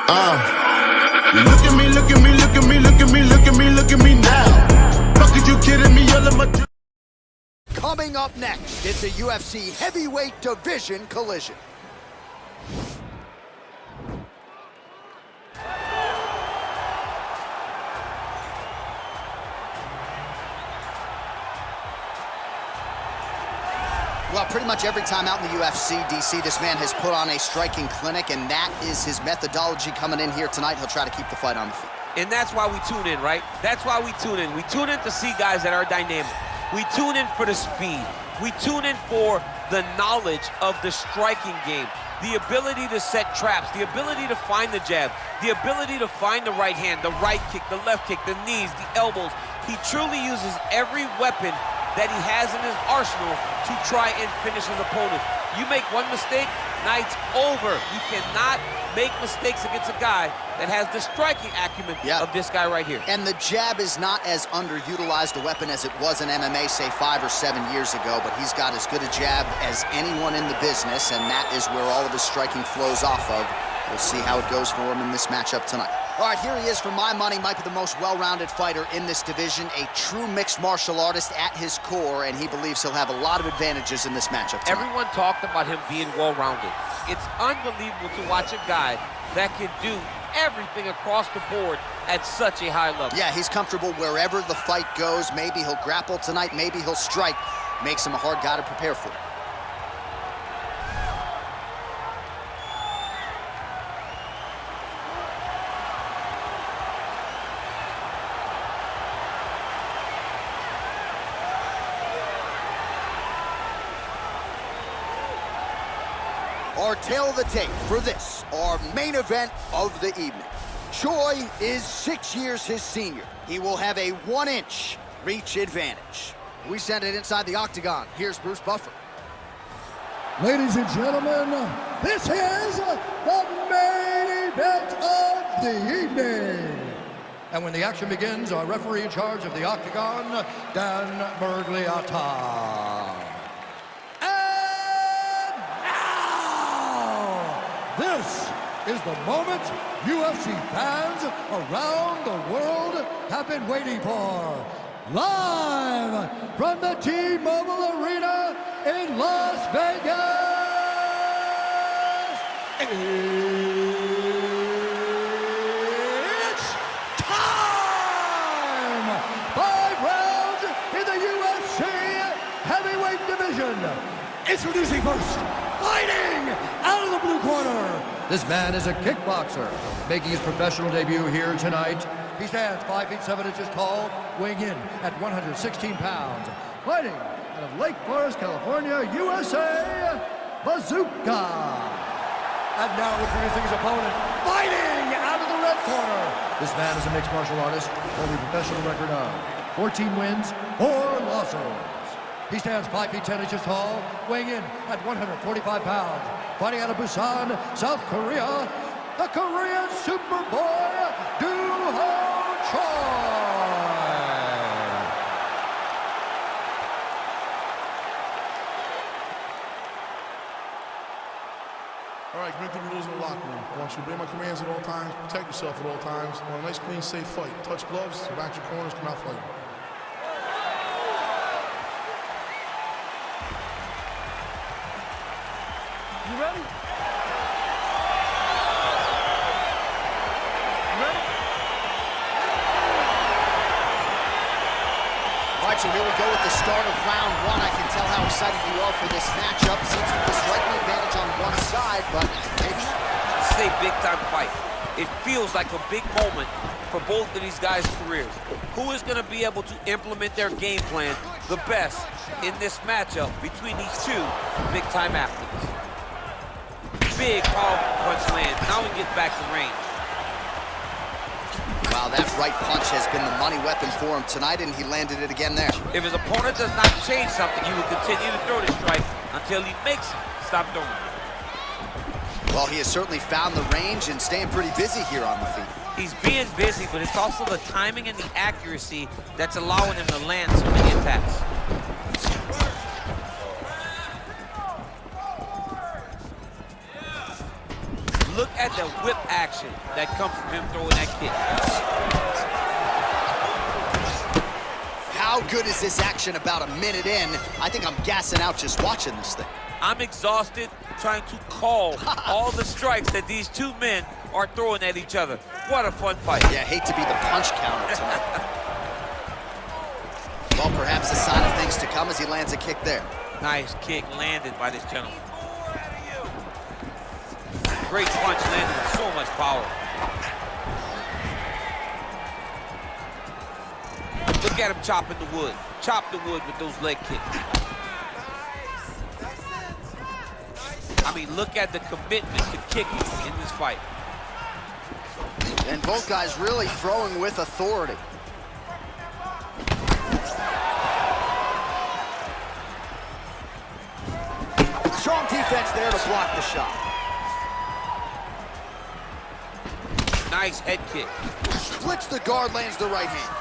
Look at me, look at me, look at me, look at me, look at me, look at me now. Fuck, are you kidding me? All of my... Coming up next, it's a UFC heavyweight division collision. Well, pretty much every time out in the UFC, DC, this man has put on a striking clinic, and that is his methodology coming in here tonight. He'll try to keep the fight on the feet. And that's why we tune in, right? That's why we tune in. We tune in to see guys that are dynamic. We tune in for the speed. We tune in for the knowledge of the striking game, the ability to set traps, the ability to find the jab, the ability to find the right hand, the right kick, the left kick, the knees, the elbows. He truly uses every weapon that he has in his arsenal to try and finish his opponent. You make one mistake, night's over. You cannot make mistakes against a guy that has the striking acumen of this guy right here. And the jab is not as underutilized a weapon as it was in MMA, say 5 or 7 years ago, but he's got as good a jab as anyone in the business, and that is where all of his striking flows off of. We'll see how it goes for him in this matchup tonight. All right, here he is. For my money, might be the most well-rounded fighter in this division, a true mixed martial artist at his core, and he believes he'll have a lot of advantages in this matchup tonight. Everyone talked about him being well-rounded. It's unbelievable to watch a guy that can do everything across the board at such a high level. Yeah, he's comfortable wherever the fight goes. Maybe he'll grapple tonight, maybe he'll strike. Makes him a hard guy to prepare for. Our tail of the tape for this, our main event of the evening. Choi is 6 years his senior. He will have a 1-inch reach advantage. We send it inside the octagon. Here's Bruce Buffer. Ladies and gentlemen, this is the main event of the evening. And when the action begins, our referee in charge of the octagon, Dan Bergliata. This is the moment UFC fans around the world have been waiting for. Live from the T-Mobile Arena in Las Vegas, it's time! 5 rounds in the UFC heavyweight division. Introducing first, fighting out of the blue corner. This man is a kickboxer, making his professional debut here tonight. He stands 5 feet 7 inches tall, weighing in at 116 pounds. Fighting out of Lake Forest, California, USA, Bazooka. And now introducing his opponent, fighting out of the red corner. This man is a mixed martial artist, holding a professional record of 14 wins, 4 losses. He stands 5 feet 10 inches tall, weighing in at 145 pounds. Fighting out of Busan, South Korea, the Korean Superboy, Doo Ho Choi. All right, commit to the rules in the locker room. I want you to obey my commands at all times, protect yourself at all times. I want a nice, clean, safe fight. Touch gloves, back your corners, come out fighting. You ready? All right, so here we go with the start of round 1. I can tell how excited you are for this matchup. Seems like the striking advantage on one side, but This is a big-time fight. It feels like a big moment for both of these guys' careers. Who is going to be able to implement their game plan the best in this matchup between these two big-time athletes? Big, powerful punch lands. Now he gets back to range. wow, that right punch has been the money weapon for him tonight, and he landed it again there. If his opponent does not change something, he will continue to throw the strike until he makes him stop throwing it. Well, he has certainly found the range and staying pretty busy here on the feet. He's being busy, but it's also the timing and the accuracy that's allowing him to land so many attacks. Look at the whip action that comes from him throwing that kick. How good is this action about a minute in? I think I'm gassing out just watching this thing. I'm exhausted trying to call all the strikes that these two men are throwing at each other. What a fun fight. Yeah, hate to be the punch counter tonight. Well, perhaps a sign of things to come as he lands a kick there. Nice kick landed by this gentleman. Great punch landed with so much power. Look at him chopping the wood. Chop the wood with those leg kicks. I mean, look at the commitment to kicking in this fight. And both guys really throwing with authority. Strong defense there to block the shot. Nice head kick. Splits the guard, lands the right hand.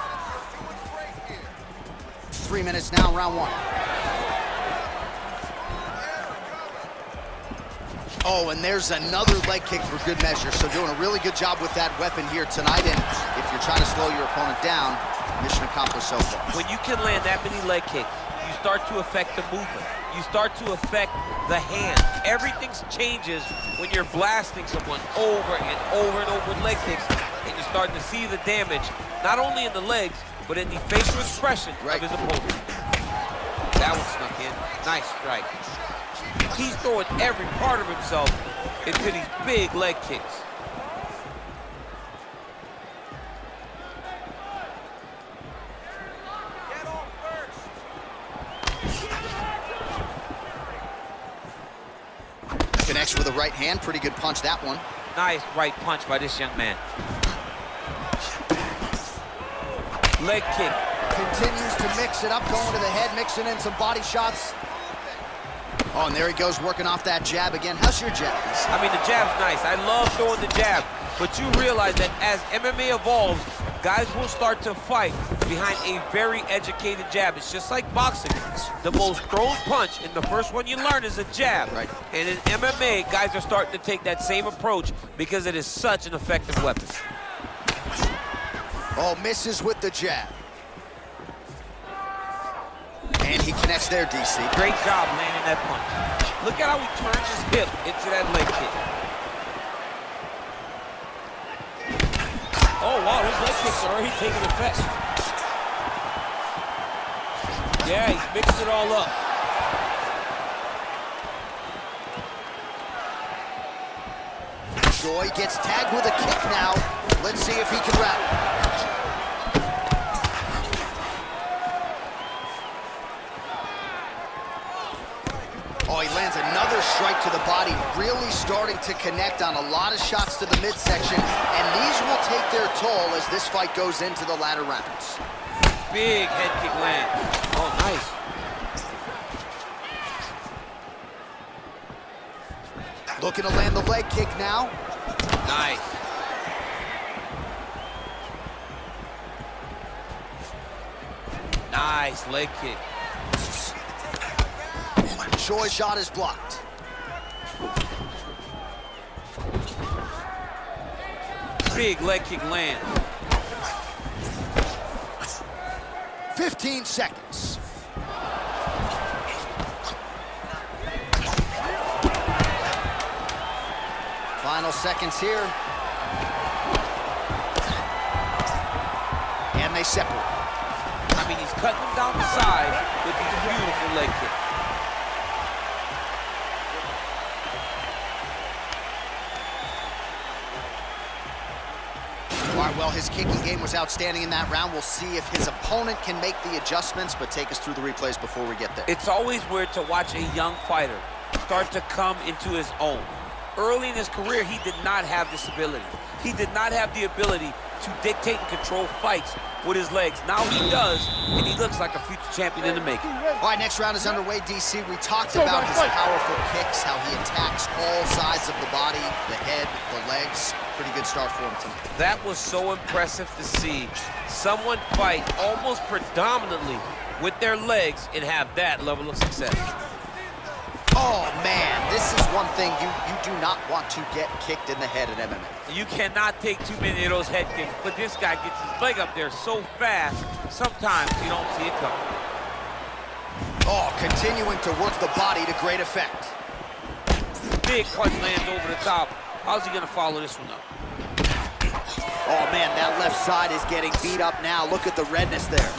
3 minutes now, round one. Oh, and there's another leg kick for good measure. So doing a really good job with that weapon here tonight. And if you're trying to slow your opponent down, mission accomplished so far. When you can land that many leg kicks, you start to affect the movement. You start to affect the hand. Everything changes when you're blasting someone over and over and over with leg kicks. And you're starting to see the damage, not only in the legs, but in the facial expression of his opponent. That one snuck in. Nice strike. He's throwing every part of himself into these big leg kicks. Connects with a right hand, pretty good punch that one. Nice right punch by this young man. Leg kick. Continues to mix it up, going to the head, mixing in some body shots. Oh, and there he goes, working off that jab again. How's your jab? I mean, the jab's nice. I love throwing the jab, but you realize that as MMA evolves, guys will start to fight behind a very educated jab. It's just like boxing. The most thrown punch, and the first one you learn is a jab. Right. And in MMA, guys are starting to take that same approach because it is such an effective weapon. Oh, misses with the jab. And he connects there, DC. Great job landing that punch. Look at how he turns his hip into that leg kick. Oh, wow, his leg kicks are already taking effect. Yeah, he's mixed it all up. Choi gets tagged with a kick now. Let's see if he can rally. Oh, he lands another strike to the body, really starting to connect on a lot of shots to the midsection, and these will take their toll as this fight goes into the latter rounds. Big head kick land. Oh, nice. Looking to land the leg kick now. Nice. Nice leg kick. Choi's shot is blocked. Big leg kick land. 15 seconds. Final seconds here. And they separate. I mean, he's cutting them down the side with these beautiful leg kicks. All right, well, his kicking game was outstanding in that round. We'll see if his opponent can make the adjustments, but take us through the replays before we get there. It's always weird to watch a young fighter start to come into his own. Early in his career, he did not have this ability. He did not have the ability to dictate and control fights with his legs. Now he does, and he looks like a future champion in the making. All right, next round is underway, DC. We talked about his powerful kicks, how he attacks all sides of the body, the head, the legs. Pretty good start for him tonight. That was so impressive to see someone fight almost predominantly with their legs and have that level of success. Oh, man, this is one thing you do not want to get kicked in the head in MMA. You cannot take too many of those head kicks, but this guy gets his leg up there so fast, sometimes you don't see it coming. Oh, continuing to work the body to great effect. Big punch lands over the top. How's he gonna follow this one up? Oh, man, that left side is getting beat up now. Look at the redness there.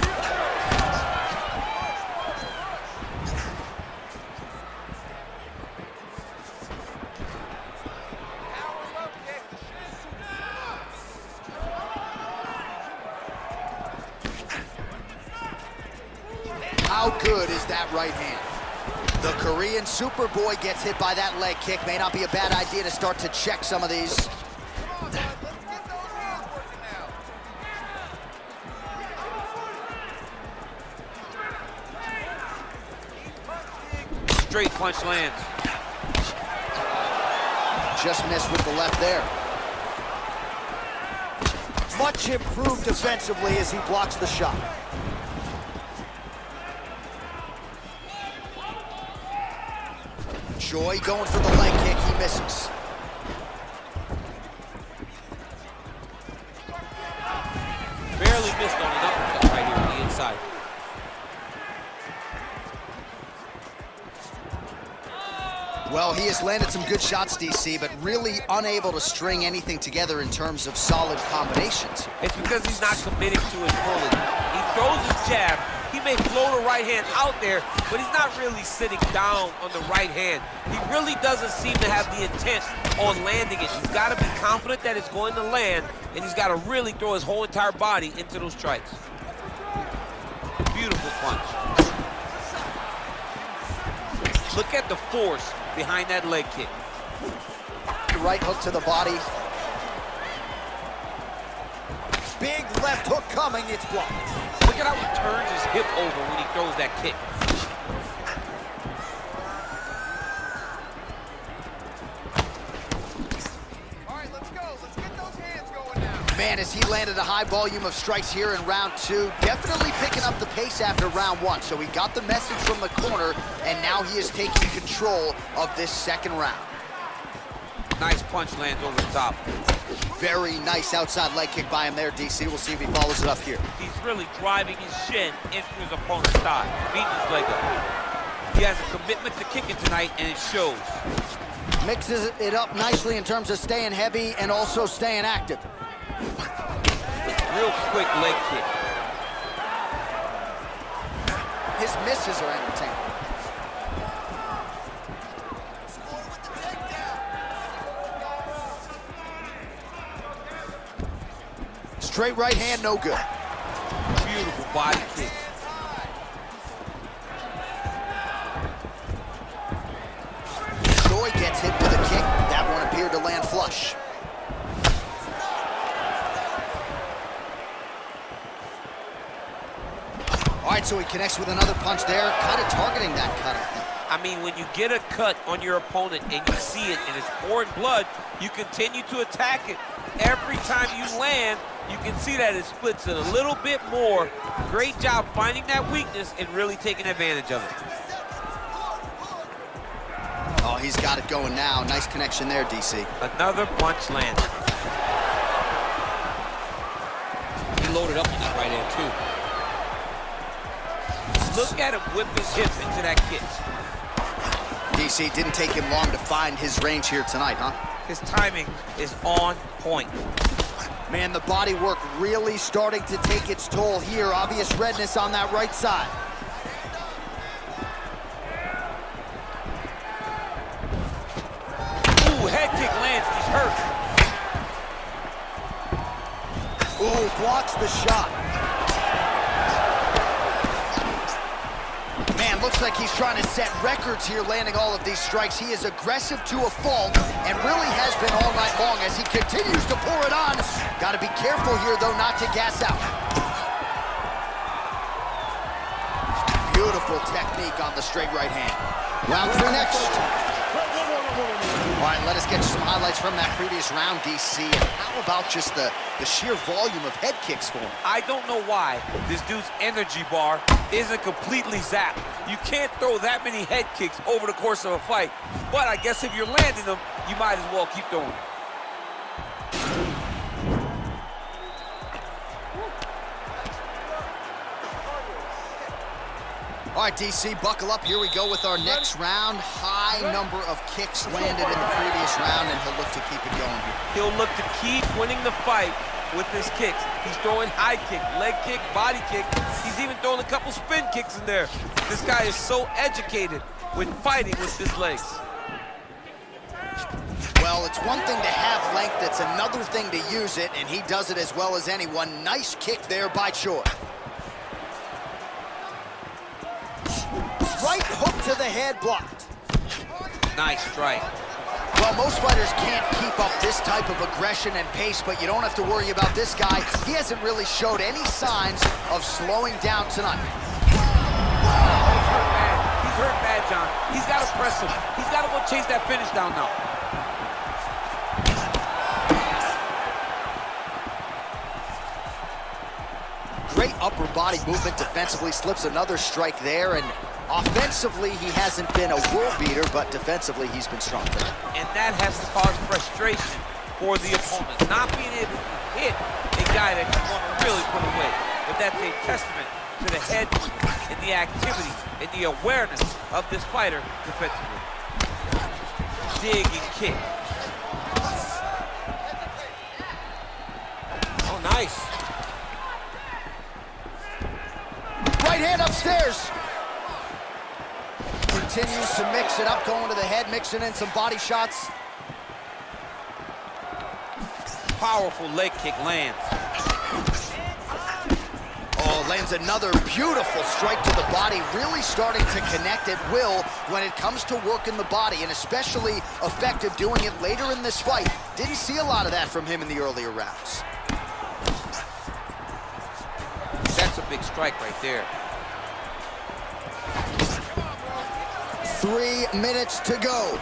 How good is that right hand? The Korean Superboy gets hit by that leg kick. May not be a bad idea to start to check some of these. Straight punch lands. Just missed with the left there. Much improved defensively as he blocks the shot. Choi going for the leg kick, he misses. Barely missed on an uppercut right here on the inside. Well, he has landed some good shots, DC, but really unable to string anything together in terms of solid combinations. It's because he's not committing to it fully. He throws his jab. He may float a right hand out there, but he's not really sitting down on the right hand. He really doesn't seem to have the intent on landing it. He's got to be confident that it's going to land, and he's got to really throw his whole entire body into those strikes. Beautiful punch. Look at the force behind that leg kick. Right hook to the body. Big left hook coming, it's blocked. Look at how he turns his hip over when he throws that kick. All right, let's go. Let's get those hands going now. Man, as he landed a high volume of strikes here in round two, definitely picking up the pace after round one. So he got the message from the corner, and now he is taking control of this second round. Nice punch lands over the top. Very nice outside leg kick by him there, DC. We'll see if he follows it up here. He's really driving his shin into his opponent's thigh, beating his leg up. He has a commitment to kicking tonight, and it shows. Mixes it up nicely in terms of staying heavy and also staying active. Real quick leg kick. His misses are entertaining. Straight right hand, no good. Beautiful body kick. Choi gets hit with a kick. That one appeared to land flush. All right, so he connects with another punch there, kind of targeting that cut, I think. I mean, when you get a cut on your opponent and you see it and it's pouring blood, you continue to attack it. Every time you land, you can see that it splits it a little bit more. Great job finding that weakness and really taking advantage of it. Oh, he's got it going now. Nice connection there, DC. Another punch landed. He loaded up on that right hand, too. Look at him whip his hip into that kick. DC, didn't take him long to find his range here tonight, huh? His timing is on point. Man, the body work really starting to take its toll here. Obvious redness on that right side. Ooh, head kick lands, he's hurt. Ooh, blocks the shot. Man, looks like he's trying to set records here, landing all of these strikes. He is aggressive to a fault and really has been all night long as he continues to pour it on. Got to be careful here, though, not to gas out. Beautiful technique on the straight right hand. Round three next. All right, let us get you some highlights from that previous round, DC. And how about just the sheer volume of head kicks for him? I don't know why this dude's energy bar isn't completely zapped. You can't throw that many head kicks over the course of a fight. But I guess if you're landing them, you might as well keep throwing them. All right, DC, buckle up. Here we go with our next round. High number of kicks landed in the previous round, and he'll look to keep it going here. He'll look to keep winning the fight with his kicks. He's throwing high kick, leg kick, body kick. He's even throwing a couple spin kicks in there. This guy is so educated with fighting with his legs. Well, it's one thing to have length, it's another thing to use it, and he does it as well as anyone. Nice kick there by Choi. Right hook to the head, blocked. Nice strike. Well, most fighters can't keep up this type of aggression and pace, but you don't have to worry about this guy. He hasn't really showed any signs of slowing down tonight. He's hurt bad, John. He's got to press him. He's got to go chase that finish down now. Great upper body movement defensively, slips another strike there, and offensively, he hasn't been a world beater, but defensively, he's been strong. And that has caused frustration for the opponent. Not being able to hit a guy that you want to really put away. But that's a testament to the head and the activity and the awareness of this fighter defensively. Dig and kick. Oh, nice. Right hand upstairs. Continues to mix it up, going to the head, mixing in some body shots. Powerful leg kick lands. Oh, lands another beautiful strike to the body, really starting to connect at will when it comes to working the body, and especially effective doing it later in this fight. Didn't see a lot of that from him in the earlier rounds. That's a big strike right there. 3 minutes to go.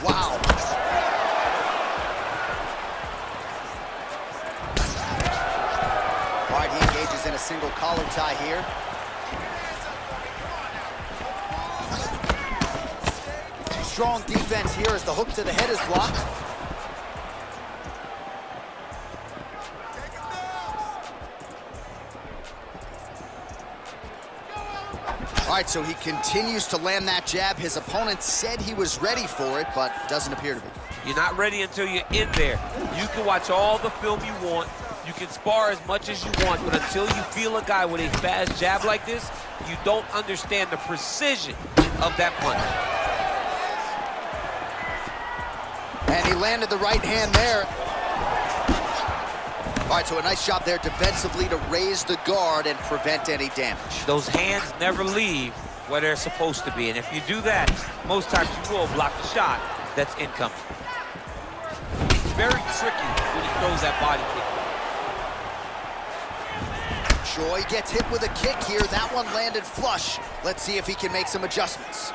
Wow. All right, he engages in a single collar tie here. Strong defense here as the hook to the head is blocked. All right, so he continues to land that jab. His opponent said he was ready for it, but doesn't appear to be. You're not ready until you're in there. You can watch all the film you want. You can spar as much as you want, but until you feel a guy with a fast jab like this, you don't understand the precision of that punch. And he landed the right hand there. All right, so a nice job there defensively to raise the guard and prevent any damage. Those hands never leave where they're supposed to be, and if you do that, most times you will block the shot that's incoming. It's very tricky when he throws that body kick. Choi gets hit with a kick here. That one landed flush. Let's see if he can make some adjustments.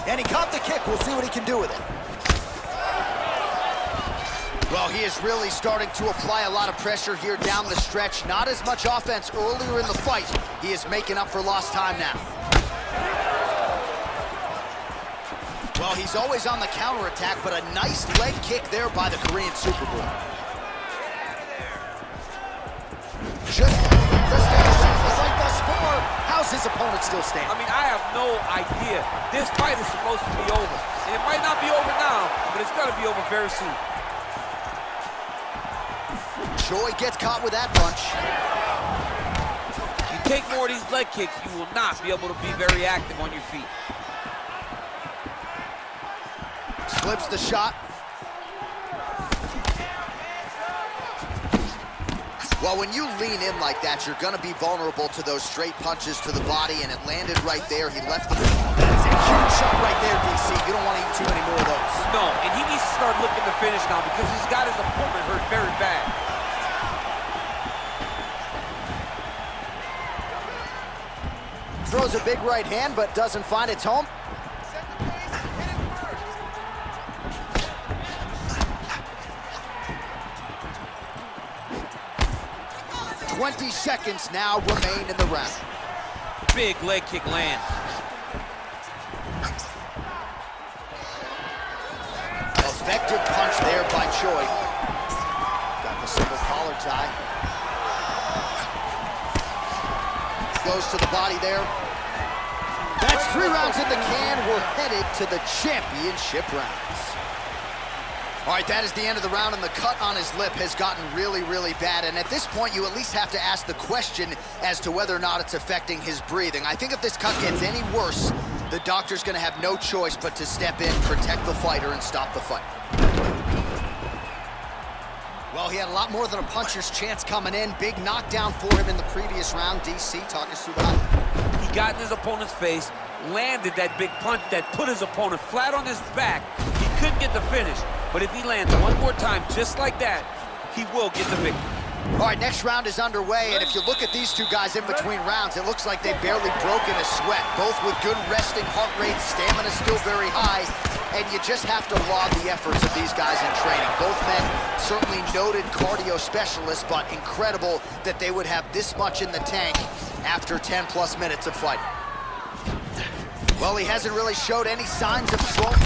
And he caught the kick. We'll see what he can do with it. Well, he is really starting to apply a lot of pressure here down the stretch. Not as much offense earlier in the fight. He is making up for lost time now. Well, he's always on the counterattack, but a nice leg kick there by the Korean Superboy. Just the station looks like thus far. How's his opponent still standing? I mean, I have no idea. This fight is supposed to be over. And it might not be over now, but it's gonna be over very soon. Choi gets caught with that punch. You take more of these leg kicks, you will not be able to be very active on your feet. Slips the shot. Well, when you lean in like that, you're gonna be vulnerable to those straight punches to the body, and it landed right there. He left the... That's a huge shot right there, DC. You don't want to eat too many more of those. No, and he needs to start looking to finish now because he's got his opponent hurt very bad. Throws a big right hand, but doesn't find its home. Set the pace and hit it first. 20 seconds now remain in the round. Big leg kick lands. Effective punch there by Choi. Got the single collar tie. Goes to the body there. That's 3 rounds in the can. We're headed to the championship rounds. All right, that is the end of the round, and the cut on his lip has gotten really, really bad. And at this point, you at least have to ask the question as to whether or not it's affecting his breathing. I think if this cut gets any worse, the doctor's gonna have no choice but to step in, protect the fighter, and stop the fight. Well, he had a lot more than a puncher's chance coming in. Big knockdown for him in the previous round. DC, talk us through the highlight. He got in his opponent's face, landed that big punch that put his opponent flat on his back. He couldn't get the finish, but if he lands one more time just like that, he will get the victory. All right, next round is underway, and if you look at these two guys in between rounds, it looks like they barely broken a sweat. Both with good resting heart rates, stamina still very high, and you just have to laud the efforts of these guys in training. Both men certainly noted cardio specialists, but incredible that they would have this much in the tank after 10+ minutes of fighting. Well, he hasn't really showed any signs of slowing.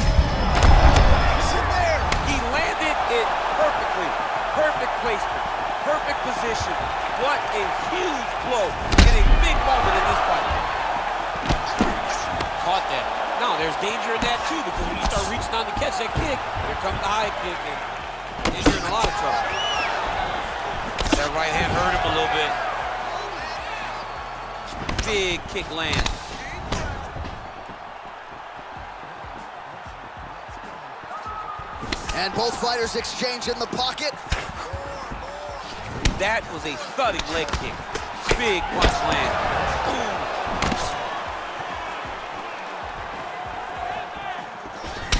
He landed it perfectly. Perfect placement, perfect position. What a huge blow in a big moment in this fight. Caught that. No, there's danger in that too, because when you start reaching down to catch that kick, here comes the high kick, and you're in a lot of trouble. That right hand hurt him a little bit. Big kick lands. And both fighters exchange in the pocket. That was a thudding leg kick. Big punch land. Ooh.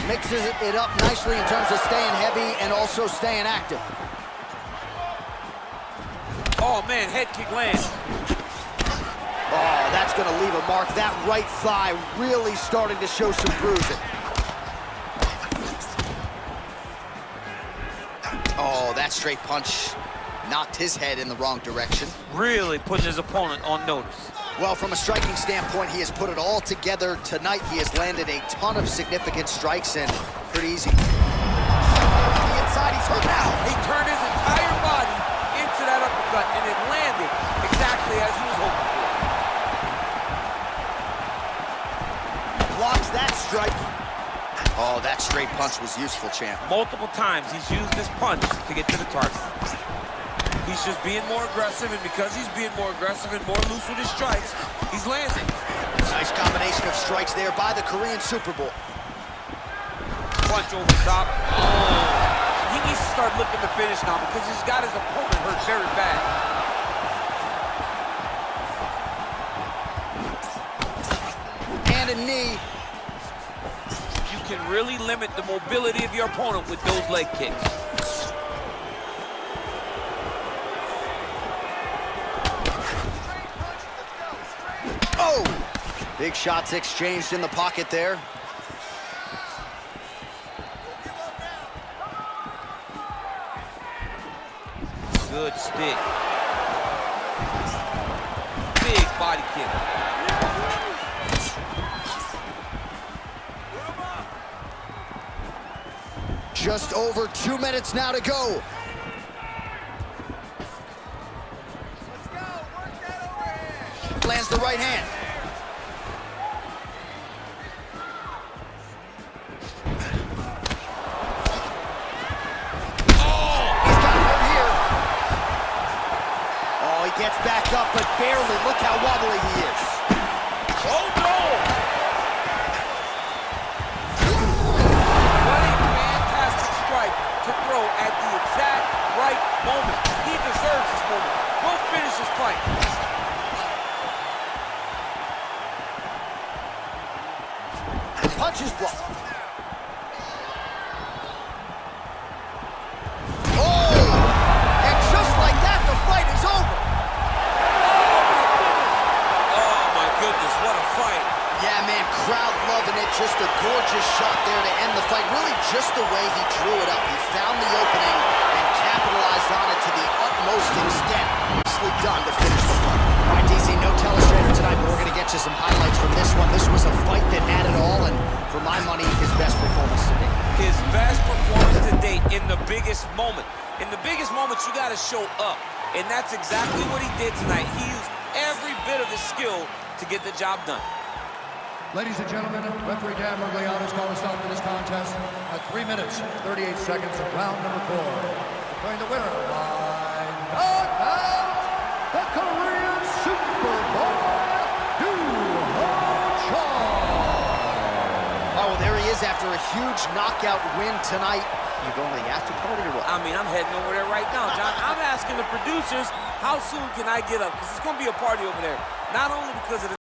Mixes it up nicely in terms of staying heavy and also staying active. Oh man, head kick lands. Oh, that's gonna leave a mark. That right thigh really starting to show some bruising. Oh, that straight punch knocked his head in the wrong direction. Really putting his opponent on notice. Well, from a striking standpoint, he has put it all together tonight. He has landed a ton of significant strikes and pretty easy. The inside, he's hurt now. He turned his entire body into that uppercut, and it landed exactly as he was hoping for. Blocks that strike. Oh, that straight punch was useful, champ. Multiple times he's used this punch to get to the target. He's just being more aggressive, and because he's being more aggressive and more loose with his strikes, he's landing. Nice combination of strikes there by the Korean Super Bowl. Punch over the top. Oh. He needs to start looking to finish now because he's got his opponent hurt very bad. And a knee. You can really limit the mobility of your opponent with those leg kicks. Oh! Big shots exchanged in the pocket there. Good stick. Big body kick. Just over 2 minutes now to go. Let's go. Work that overhand. Lands the right hand. Oh, he's got hurt here. Oh, he gets back up, but barely. Look how wobbly he is. Oh, no! What a fantastic strike to throw at the exact right moment. He deserves this moment. Go finish this fight. Punches blocked. Oh! And just like that, the fight is over. Oh, just the way he drew it up. He found the opening and capitalized on it to the utmost extent. Nicely done to finish the fight. All right, DC, no telestrator tonight, but we're going to get you some highlights from this one. This was a fight that had it all, and for my money, his best performance to date. His best performance to date in the biggest moment. In the biggest moments, you got to show up, and that's exactly what he did tonight. He used every bit of his skill to get the job done. Ladies and gentlemen, referee Dan Mergliano's called a stop to this contest at 3 minutes, 38 seconds of round number 4. Declaring the winner by knockout, the Korean Superboy, Doo Ho Choi. Oh, there he is after a huge knockout win tonight. You going to the after party or what? I mean, I'm heading over there right now, John. I'm asking the producers, how soon can I get up? Because it's going to be a party over there. Not only because of the